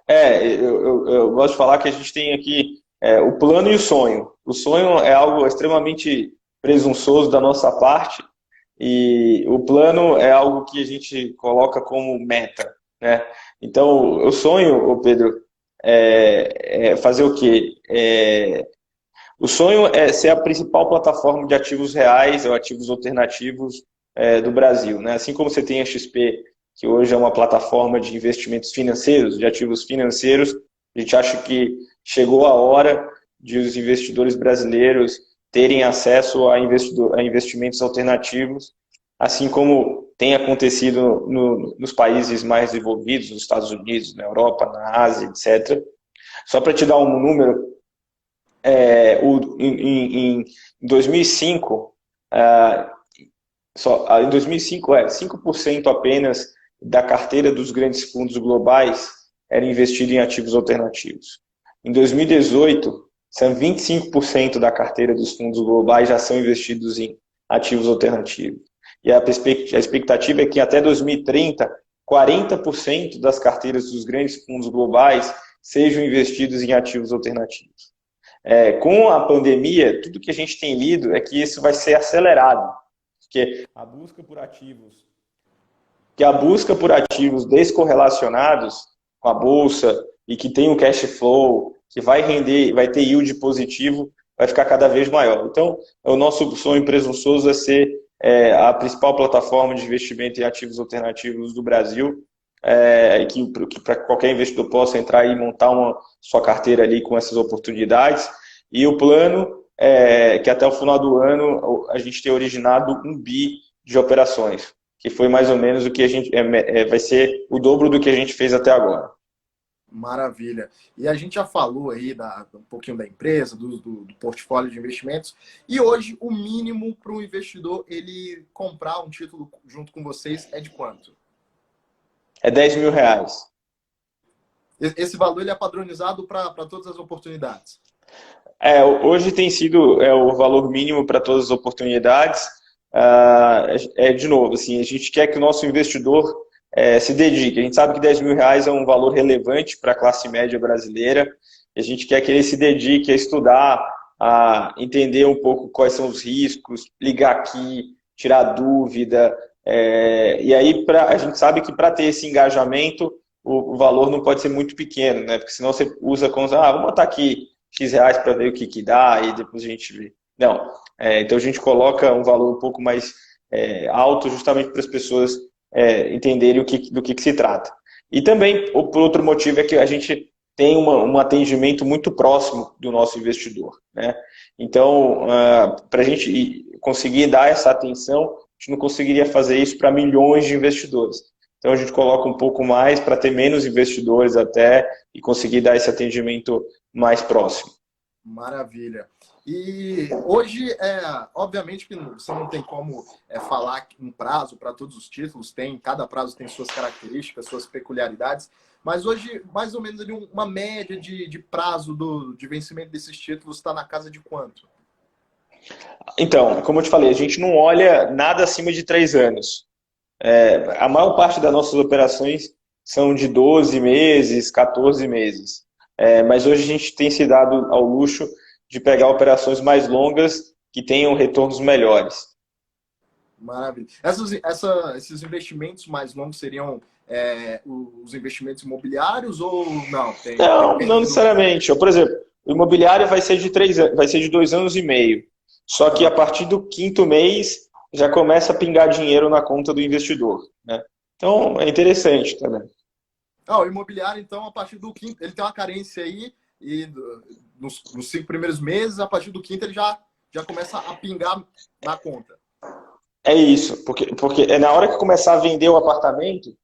Eu gosto de falar que a gente tem aqui o plano e o sonho. O sonho é algo extremamente presunçoso da nossa parte e o plano é algo que a gente coloca como meta, né? Então, o sonho, ô Pedro, é fazer o quê? O sonho é ser a principal plataforma de ativos reais ou ativos alternativos do Brasil, né? Assim como você tem a XP, que hoje é uma plataforma de investimentos financeiros, de ativos financeiros, a gente acha que chegou a hora de os investidores brasileiros terem acesso a investimentos alternativos assim como tem acontecido nos países mais desenvolvidos, nos Estados Unidos, na Europa, na Ásia, etc. Só para te dar um número, em 2005, em 2005, 5% apenas da carteira dos grandes fundos globais era investido em ativos alternativos. Em 2018, são 25% da carteira dos fundos globais já são investidos em ativos alternativos. E a expectativa é que até 2030, 40% das carteiras dos grandes fundos globais sejam investidos em ativos alternativos. Com a pandemia, tudo que a gente tem lido é que isso vai ser acelerado, porque a busca por ativos descorrelacionados com a bolsa e que tem um cash flow, que vai render, vai ter yield positivo, vai ficar cada vez maior. Então, o nosso sonho presunçoso é ser a principal plataforma de investimento em ativos alternativos do Brasil, que para qualquer investidor possa entrar e montar sua carteira ali com essas oportunidades. E o plano é que até o final do ano a gente tenha originado 1 bi de operações, que foi mais ou menos o que a gente vai ser o dobro do que a gente fez até agora. Maravilha. E a gente já falou aí um pouquinho da empresa, do portfólio de investimentos. E hoje o mínimo para um investidor ele comprar um título junto com vocês é de quanto? É R$ 10.000. Esse valor ele é padronizado para todas as oportunidades? Hoje tem sido o valor mínimo para todas as oportunidades. De novo, assim, a gente quer que o nosso investidor se dedique. A gente sabe que R$ 10.000 é um valor relevante para a classe média brasileira. A gente quer que ele se dedique a estudar, a entender um pouco quais são os riscos, ligar aqui, tirar dúvida. E aí a gente sabe que para ter esse engajamento, o valor não pode ser muito pequeno, né? Porque senão você usa como, vamos botar aqui X reais para ver o que dá e depois a gente vê. Não. Então a gente coloca um valor um pouco mais alto justamente para as pessoas entenderem do que se trata. E também, por outro motivo, é que a gente tem um atendimento muito próximo do nosso investidor, né? Então, para a gente conseguir dar essa atenção, a gente não conseguiria fazer isso para milhões de investidores. Então, a gente coloca um pouco mais para ter menos investidores até e conseguir dar esse atendimento mais próximo. Maravilha. E hoje, obviamente que você não tem como falar um prazo para todos os títulos, cada prazo tem suas características, suas peculiaridades, mas hoje, mais ou menos, ali, uma média de prazo de vencimento desses títulos está na casa de quanto? Então, como eu te falei, a gente não olha nada acima de 3 anos. A maior parte das nossas operações são de 12 meses, 14 meses. Mas hoje a gente tem se dado ao luxo de pegar operações mais longas que tenham retornos melhores. Maravilha. Esses investimentos mais longos seriam os investimentos imobiliários ou não? Não necessariamente. Por exemplo, o imobiliário vai ser de 2 anos e meio. Só que a partir do 5º mês já começa a pingar dinheiro na conta do investidor, né? Então é interessante também. O imobiliário, então, a partir do 5º, ele tem uma carência aí, e nos 5 primeiros meses, a partir do 5º, ele já começa a pingar na conta. É isso, porque na hora que começar a vender o apartamento,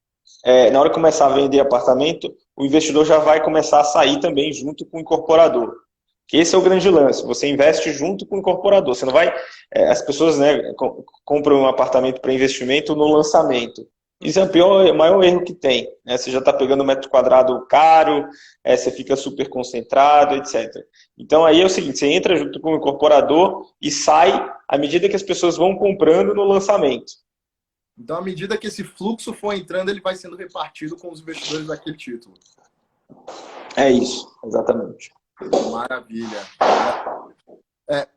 o investidor já vai começar a sair também junto com o incorporador. Que esse é o grande lance, você investe junto com o incorporador. Você não vai. As pessoas, né, compram um apartamento para investimento no lançamento. Isso é o maior erro que tem, né? Você já está pegando um metro quadrado caro, você fica super concentrado, etc. Então aí é o seguinte, você entra junto com o incorporador e sai à medida que as pessoas vão comprando no lançamento. Então, à medida que esse fluxo for entrando, ele vai sendo repartido com os investidores daquele título. É isso, exatamente. Maravilha.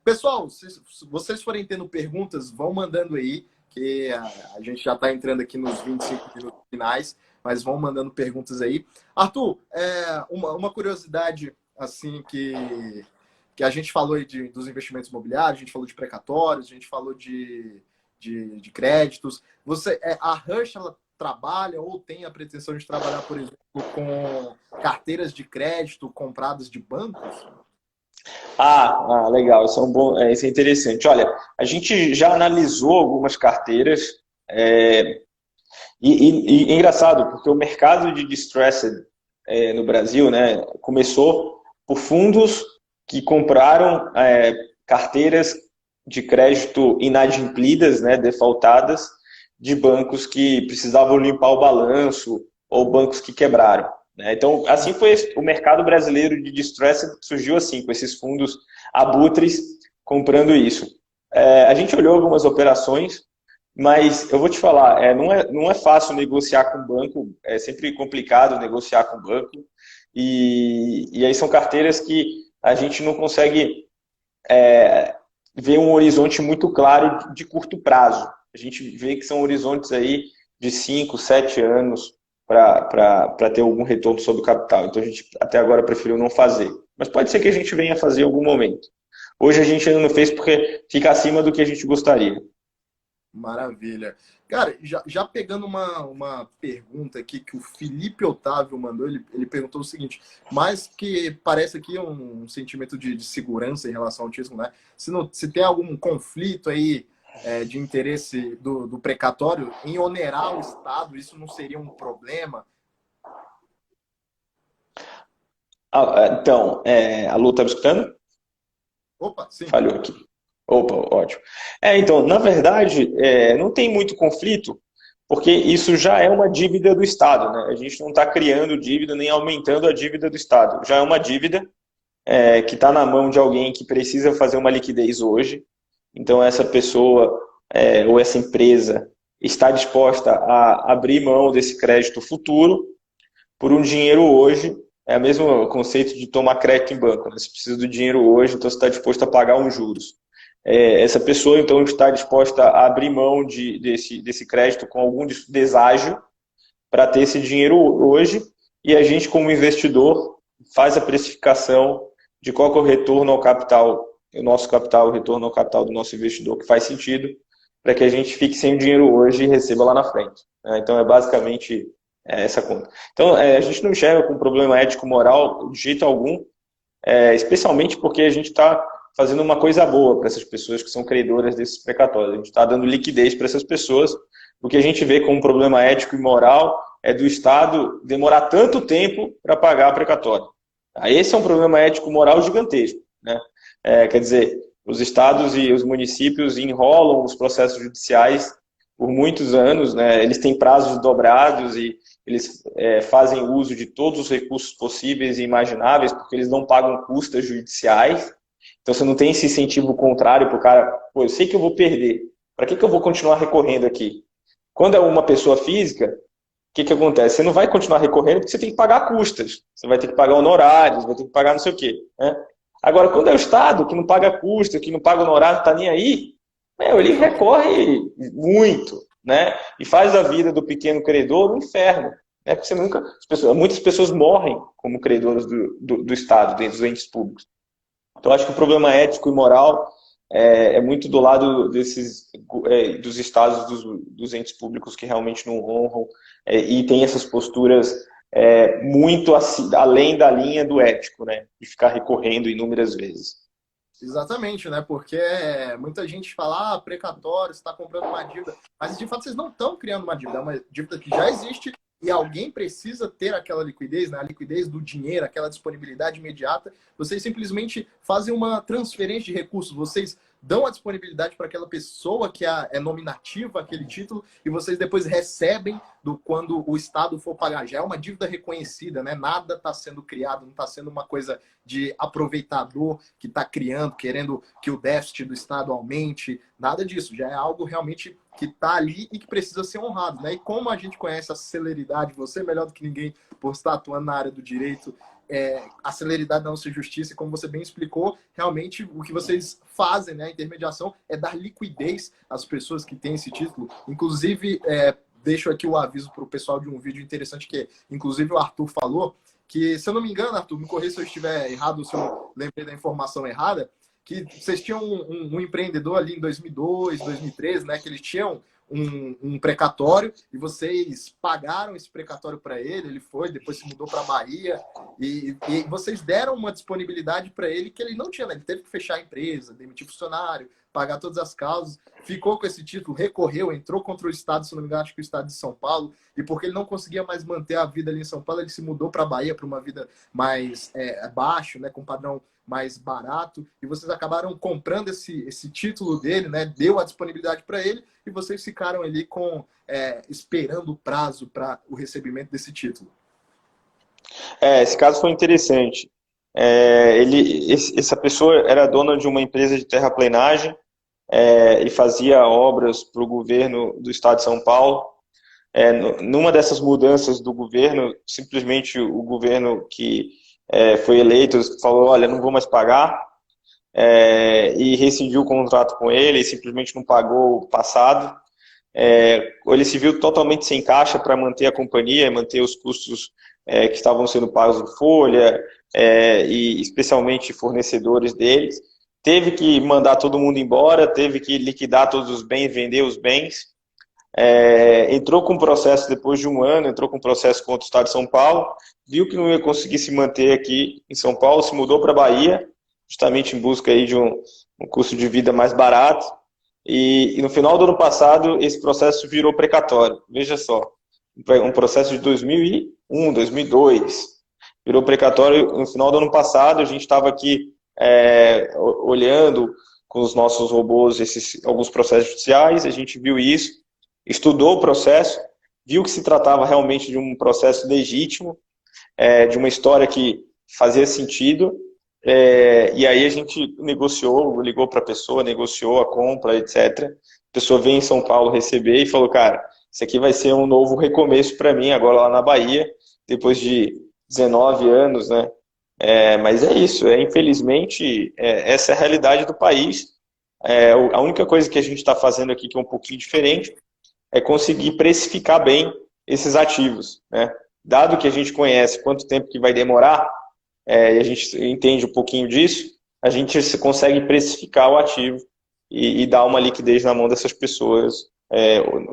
Pessoal, se vocês forem tendo perguntas, vão mandando aí, que a gente já está entrando aqui nos 25 minutos finais, mas vão mandando perguntas aí. Arthur, uma curiosidade assim que a gente falou aí dos investimentos imobiliários, a gente falou de precatórios, a gente falou de créditos. A Rush, ela trabalha ou tem a pretensão de trabalhar, por exemplo, com carteiras de crédito compradas de bancos? Legal, isso é interessante. Olha, a gente já analisou algumas carteiras E é engraçado, porque o mercado de distressed no Brasil, né, começou por fundos que compraram carteiras de crédito inadimplidas, né, defaultadas, de bancos que precisavam limpar o balanço ou bancos que quebraram. Né? Então, assim foi o mercado brasileiro de distressed, surgiu assim, com esses fundos abutres comprando isso. A gente olhou algumas operações, mas eu vou te falar, não é fácil negociar com banco, é sempre complicado negociar com banco, e aí são carteiras que a gente não consegue ver um horizonte muito claro de curto prazo. A gente vê que são horizontes aí de 5, 7 anos para ter algum retorno sobre o capital. Então a gente até agora preferiu não fazer. Mas pode ser que a gente venha fazer em algum momento. Hoje a gente ainda não fez porque fica acima do que a gente gostaria. Maravilha. Cara, já pegando uma pergunta aqui que o Felipe Otávio mandou, ele perguntou o seguinte, mas que parece aqui um sentimento de segurança em relação ao autismo, né? Se tem algum conflito aí de interesse do precatório em onerar o Estado, isso não seria um problema? Então, alô, tá me escutando? Opa, sim. Falhou aqui. Opa, ótimo. Então, na verdade, não tem muito conflito, porque isso já é uma dívida do Estado, né? A gente não está criando dívida nem aumentando a dívida do Estado. Já é uma dívida que está na mão de alguém que precisa fazer uma liquidez hoje. Então, essa pessoa ou essa empresa está disposta a abrir mão desse crédito futuro por um dinheiro hoje. É o mesmo conceito de tomar crédito em banco, né? Você precisa do dinheiro hoje, então você está disposto a pagar uns juros. Essa pessoa, então, está disposta a abrir mão desse crédito com algum deságio para ter esse dinheiro hoje, e a gente, como investidor, faz a precificação de qual é o retorno ao capital, o nosso capital, o retorno ao capital do nosso investidor, que faz sentido, para que a gente fique sem o dinheiro hoje e receba lá na frente. Né? Então, é basicamente essa conta. Então, a gente não enxerga com problema ético-moral de jeito algum, especialmente porque a gente está fazendo uma coisa boa para essas pessoas que são credoras desses precatórios. A gente está dando liquidez para essas pessoas. O que a gente vê como problema ético e moral é do Estado demorar tanto tempo para pagar a precatória. Esse é um problema ético-moral gigantesco. Né? Quer dizer, os estados e os municípios enrolam os processos judiciais por muitos anos, né? Eles têm prazos dobrados e eles fazem uso de todos os recursos possíveis e imagináveis, porque eles não pagam custas judiciais. Então você não tem esse incentivo contrário para o cara, pô, eu sei que eu vou perder, para que eu vou continuar recorrendo aqui? Quando é uma pessoa física, o que acontece? Você não vai continuar recorrendo porque você tem que pagar custas, você vai ter que pagar honorários, vai ter que pagar não sei o quê. Né? Agora, quando é o Estado que não paga custa, que não paga honorário, não está nem aí, ele recorre muito, né? E faz a vida do pequeno credor um inferno. Né? Porque muitas pessoas morrem como credoras do Estado, dentro dos entes públicos. Então, acho que o problema ético e moral é muito do lado dos estados, dos entes públicos que realmente não honram e tem essas posturas muito além da linha do ético, né? De ficar recorrendo inúmeras vezes. Exatamente, né? Porque muita gente fala, precatório, você está comprando uma dívida. Mas, de fato, vocês não estão criando uma dívida. É uma dívida que já existe e alguém precisa ter aquela liquidez, né? A liquidez do dinheiro, aquela disponibilidade imediata. Vocês simplesmente fazem uma transferência de recursos. Vocês dão a disponibilidade para aquela pessoa que é nominativa aquele título e vocês depois recebem quando o Estado for pagar. Já é uma dívida reconhecida, né? Nada está sendo criado, não está sendo uma coisa de aproveitador que está criando, querendo que o déficit do Estado aumente. Nada disso. Já é algo realmente que está ali e que precisa ser honrado, né? E como a gente conhece a celeridade, você melhor do que ninguém por estar atuando na área do direito, a celeridade da nossa justiça, e como você bem explicou, realmente o que vocês fazem, né, a intermediação, é dar liquidez às pessoas que têm esse título. Inclusive, deixo aqui o aviso para o pessoal de um vídeo interessante que, inclusive, o Arthur falou, que, se eu não me engano, Arthur, me corrija se eu estiver errado, se eu lembrei da informação errada, que vocês tinham um empreendedor ali em 2002, 2013, né, que eles tinham um precatório e vocês pagaram esse precatório para ele, ele foi, depois se mudou para a Bahia E vocês deram uma disponibilidade para ele que ele não tinha, né? Ele teve que fechar a empresa, demitir funcionário, pagar todas as causas, ficou com esse título, recorreu, entrou contra o Estado, se não me engano, acho que o Estado de São Paulo, e porque ele não conseguia mais manter a vida ali em São Paulo, ele se mudou para a Bahia para uma vida mais baixo, né? Com um padrão mais barato, e vocês acabaram comprando esse título dele, né? Deu a disponibilidade para ele, e vocês ficaram ali esperando o prazo para o recebimento desse título. Esse caso foi interessante. Essa pessoa era dona de uma empresa de terraplenagem e fazia obras para o governo do estado de São Paulo. Numa dessas mudanças do governo, simplesmente o governo que foi eleito falou, olha, não vou mais pagar, e rescindiu o contrato com ele, e simplesmente não pagou o passado. Ele se viu totalmente sem caixa para manter a companhia, manter os custos que estavam sendo pagos em folha, e especialmente fornecedores deles. Teve que mandar todo mundo embora, teve que liquidar todos os bens, vender os bens. Entrou com processo depois de um ano, entrou com processo contra o Estado de São Paulo, viu que não ia conseguir se manter aqui em São Paulo, se mudou para a Bahia, justamente em busca aí de um custo de vida mais barato. E no final do ano passado, esse processo virou precatório. Veja só, um processo de 2001, 2002. Virou precatório no final do ano passado. A gente estava aqui olhando com os nossos robôs alguns processos judiciais, a gente viu isso, estudou o processo, viu que se tratava realmente de um processo legítimo, de uma história que fazia sentido. E aí a gente negociou, ligou para a pessoa, negociou a compra, etc. A pessoa veio em São Paulo receber e falou, cara, isso aqui vai ser um novo recomeço para mim agora lá na Bahia, depois de 19 anos, né? Mas é isso, infelizmente, essa é a realidade do país. A única coisa que a gente está fazendo aqui que é um pouquinho diferente é conseguir precificar bem esses ativos, né? Dado que a gente conhece quanto tempo que vai demorar, e a gente entende um pouquinho disso, a gente consegue precificar o ativo e dar uma liquidez na mão dessas pessoas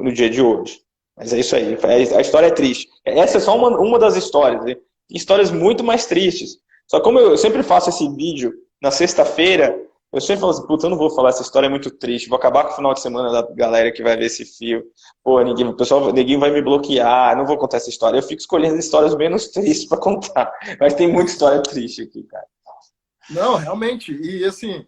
no dia de hoje. Mas é isso aí, a história é triste. Essa é só uma das histórias, né? Tem histórias muito mais tristes. Só como eu sempre faço esse vídeo na sexta-feira, eu sempre falo assim, puta, eu não vou falar, essa história é muito triste, vou acabar com o final de semana da galera que vai ver esse fio. Pô, ninguém vai me bloquear, não vou contar essa história. Eu fico escolhendo histórias menos tristes para contar, mas tem muita história triste aqui, cara. Não, realmente, e assim,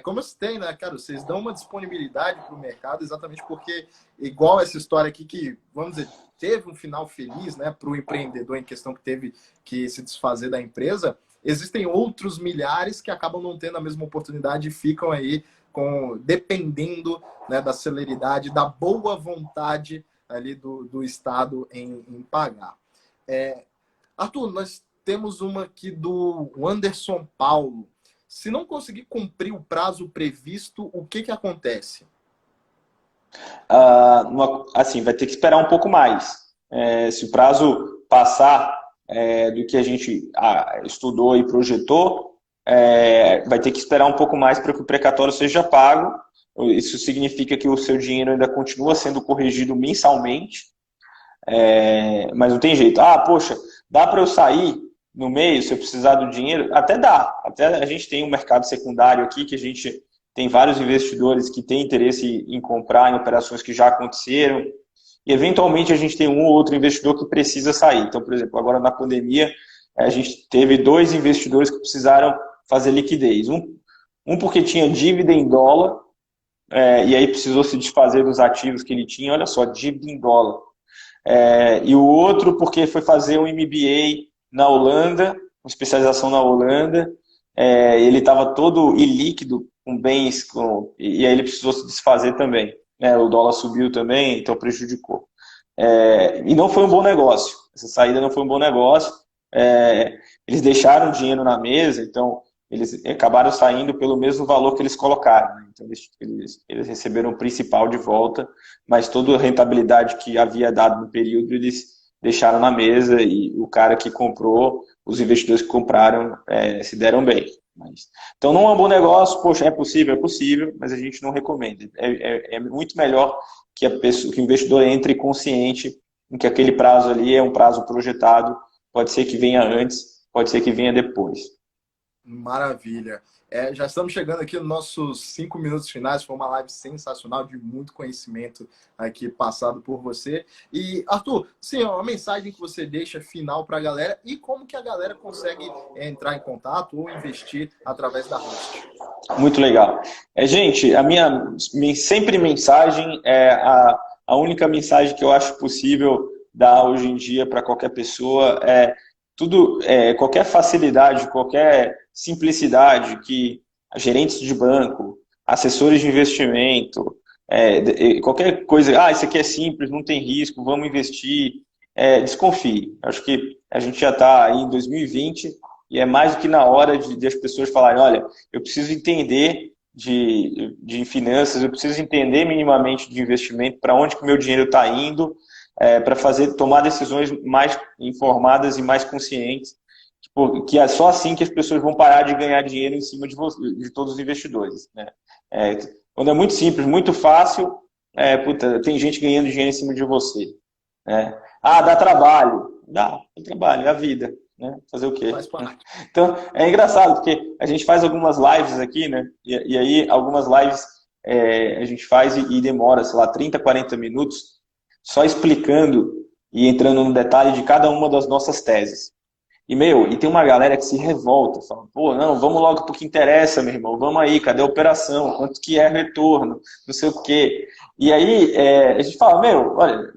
como eu citei, né, cara, vocês dão uma disponibilidade para o mercado exatamente porque, igual essa história aqui que, vamos dizer, teve um final feliz, né, para o empreendedor em questão que teve que se desfazer da empresa, existem outros milhares que acabam não tendo a mesma oportunidade e ficam aí dependendo, né, da celeridade, da boa vontade ali do Estado em pagar. Arthur, nós temos uma aqui do Anderson Paulo. Se não conseguir cumprir o prazo previsto, o que acontece? Assim, vai ter que esperar um pouco mais. Se o prazo passar do que a gente estudou e projetou, vai ter que esperar um pouco mais para que o precatório seja pago. Isso significa que o seu dinheiro ainda continua sendo corrigido mensalmente, mas não tem jeito. Poxa, dá para eu sair no meio se eu precisar do dinheiro? Até dá. Até a gente tem um mercado secundário aqui que a gente tem vários investidores que têm interesse em comprar em operações que já aconteceram. E, eventualmente, a gente tem um ou outro investidor que precisa sair. Então, por exemplo, agora na pandemia, a gente teve 2 investidores que precisaram fazer liquidez. Um porque tinha dívida em dólar, e aí precisou se desfazer dos ativos que ele tinha. Olha só, dívida em dólar. E o outro porque foi fazer um MBA na Holanda, uma especialização na Holanda. Ele estava todo ilíquido, com bens, e aí ele precisou se desfazer também. O dólar subiu também, então prejudicou. E não foi um bom negócio. Essa saída não foi um bom negócio. Eles deixaram dinheiro na mesa, então eles acabaram saindo pelo mesmo valor que eles colocaram. Né? Então eles receberam o principal de volta, mas toda a rentabilidade que havia dado no período eles deixaram na mesa e o cara que comprou, os investidores que compraram se deram bem. Então não é um bom negócio, poxa, é possível, mas a gente não recomenda. É muito melhor que o investidor entre consciente em que aquele prazo ali é um prazo projetado pode ser que venha antes, pode ser que venha depois. Maravilha. Já estamos chegando aqui nos nossos 5 minutos finais. Foi uma live sensacional, de muito conhecimento aqui passado por você. E, Arthur, sim, uma mensagem que você deixa final para a galera e como que a galera consegue entrar em contato ou investir através da Rust. Muito legal. Gente, a minha sempre mensagem é a única mensagem que eu acho possível dar hoje em dia para qualquer pessoa é tudo, qualquer facilidade, qualquer simplicidade que gerentes de banco, assessores de investimento, qualquer coisa, isso aqui é simples, não tem risco, vamos investir, desconfie. Acho que a gente já está aí em 2020 e é mais do que na hora de as pessoas falarem, olha, eu preciso entender de finanças, eu preciso entender minimamente de investimento, para onde que o meu dinheiro está indo, para tomar decisões mais informadas e mais conscientes, que é só assim que as pessoas vão parar de ganhar dinheiro em cima de todos os investidores. Né? Quando é muito simples, muito fácil, tem gente ganhando dinheiro em cima de você. Né? Dá trabalho. Dá trabalho, é a vida. Né? Fazer o quê? Faz parte. Então, é engraçado, porque a gente faz algumas lives aqui, né? E aí, algumas lives a gente faz e demora, sei lá, 30, 40 minutos só explicando e entrando no detalhe de cada uma das nossas teses. E tem uma galera que se revolta, fala, pô, não, vamos logo pro que interessa, meu irmão, vamos aí, cadê a operação, quanto que é retorno, não sei o quê. E aí, a gente fala, olha,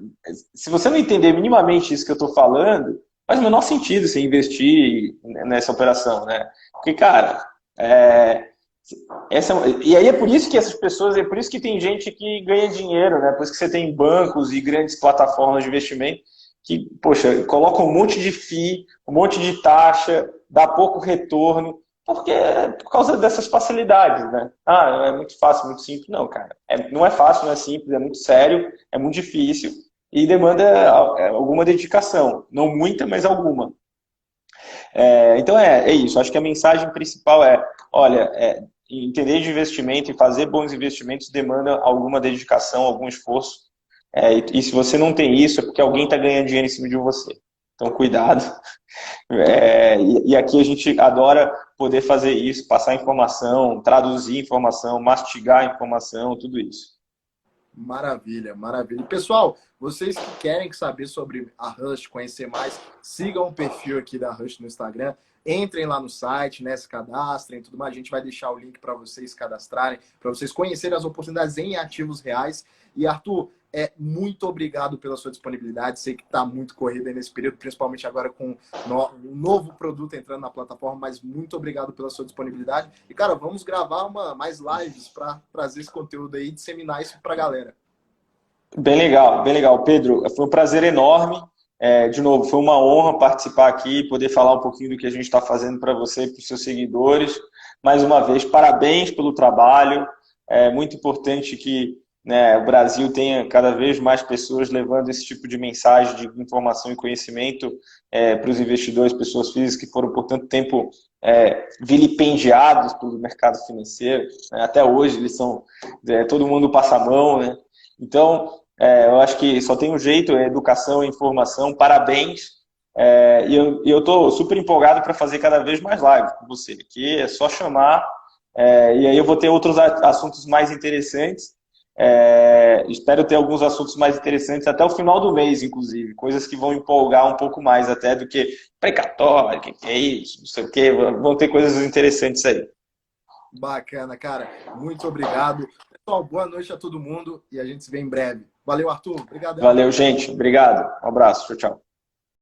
se você não entender minimamente isso que eu tô falando, faz o menor sentido você investir nessa operação, né? Porque, cara, e aí é por isso que essas pessoas, é por isso que tem gente que ganha dinheiro, né? Por isso que você tem bancos e grandes plataformas de investimento que, poxa, colocam um monte de FII, um monte de taxa, dá pouco retorno, porque por causa dessas facilidades, né? É muito fácil, muito simples. Não, cara. Não é fácil, não é simples, é muito sério, é muito difícil e demanda alguma dedicação. Não muita, mas alguma. Então é isso. Acho que a mensagem principal olha, entender de investimento e fazer bons investimentos demanda alguma dedicação, algum esforço. E se você não tem isso, é porque alguém está ganhando dinheiro em cima de você. Então, cuidado. E aqui a gente adora poder fazer isso, passar informação, traduzir informação, mastigar informação, tudo isso. Maravilha, maravilha. E, pessoal, vocês que querem saber sobre a Rust, conhecer mais, sigam o perfil aqui da Rust no Instagram. Entrem lá no site, né, se cadastrem e tudo mais. A gente vai deixar o link para vocês se cadastrarem, para vocês conhecerem as oportunidades em ativos reais. E, Arthur, muito obrigado pela sua disponibilidade. Sei que está muito corrida nesse período, principalmente agora com um novo produto entrando na plataforma, mas muito obrigado pela sua disponibilidade. E, cara, vamos gravar mais lives para trazer esse conteúdo aí e disseminar isso para a galera. Bem legal. Pedro, foi um prazer enorme. De novo, foi uma honra participar aqui e poder falar um pouquinho do que a gente está fazendo para você e para os seus seguidores. Mais uma vez, parabéns pelo trabalho. É muito importante que, né, o Brasil tenha cada vez mais pessoas levando esse tipo de mensagem de informação e conhecimento para os investidores, pessoas físicas que foram por tanto tempo vilipendiados pelo mercado financeiro. Né? Até hoje eles são, todo mundo passa a mão, né? Então, eu acho que só tem um jeito, educação e informação, parabéns. E eu estou super empolgado para fazer cada vez mais lives com você, que é só chamar, e aí eu vou ter outros assuntos mais interessantes. Espero ter alguns assuntos mais interessantes até o final do mês, inclusive, coisas que vão empolgar um pouco mais até do que precatório, que é isso, não sei o que, vão ter coisas interessantes aí. Bacana, cara. Muito obrigado. Pessoal, boa noite a todo mundo e a gente se vê em breve. Valeu, Arthur. Obrigadão. Valeu, gente. Obrigado. Um abraço. Tchau, tchau.